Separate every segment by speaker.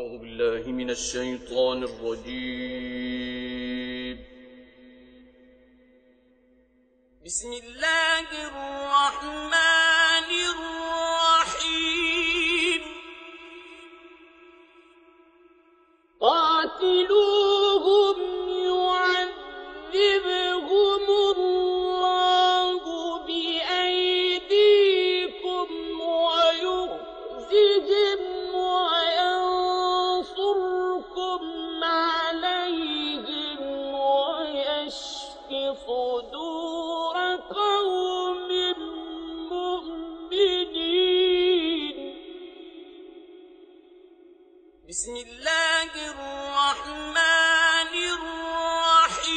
Speaker 1: أعوذ بالله من الشيطان الرجيم. بسم الله الرحمن الرحيم. قاتلوهم يعذبهم الله بأيديكم ويخزهم وينصركم عليهم ويشف صدور قوم مؤمنين. بسم الله الرحمن الرحيم.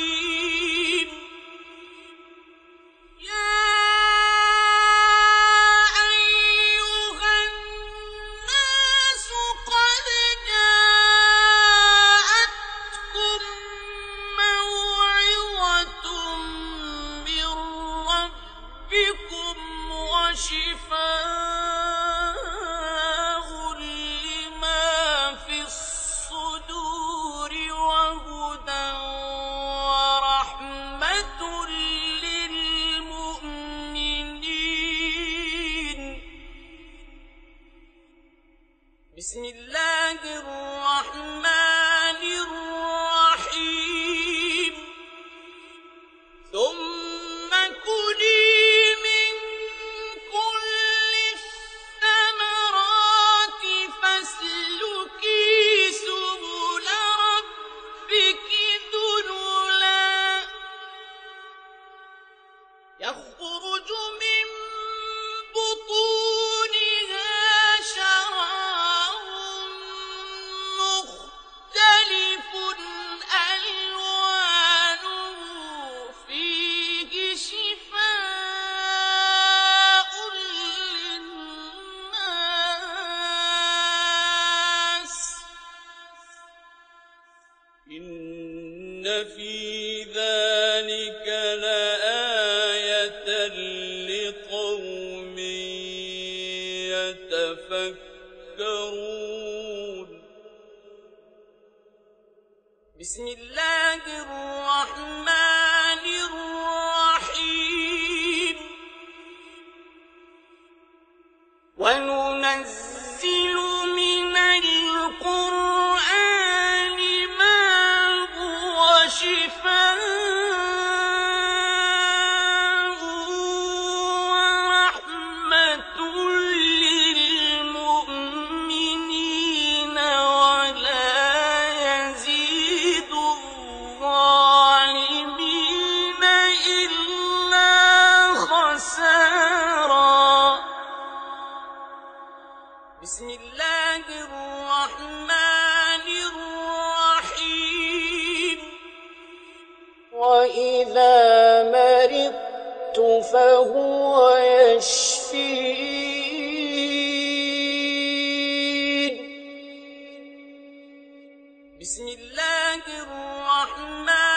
Speaker 1: يا أيها الناس قد جاءتكم موعظة من ربكم وشفاء لما في الصدور وهدى ورحمة للمؤمنين. بسم الله الرحمن الرحيم. ثم كلي من كل الثمرات فاسلكي سبل ربك ذللا يخرج من بطونها شراب مختلف ألوانه فيه شفاء للناس. إن في ذلك لآية لقوم يتفكرون. بسم الله الرحمن الرحيم. وننزل من القرآن ما هو شفاء ورحمة للمؤمنين ولا يزيد الظالمين إلا خسارا. بسم الله الرحمن الرحيم. وإذا مرضت فهو يشفين. بسم الله الرحمن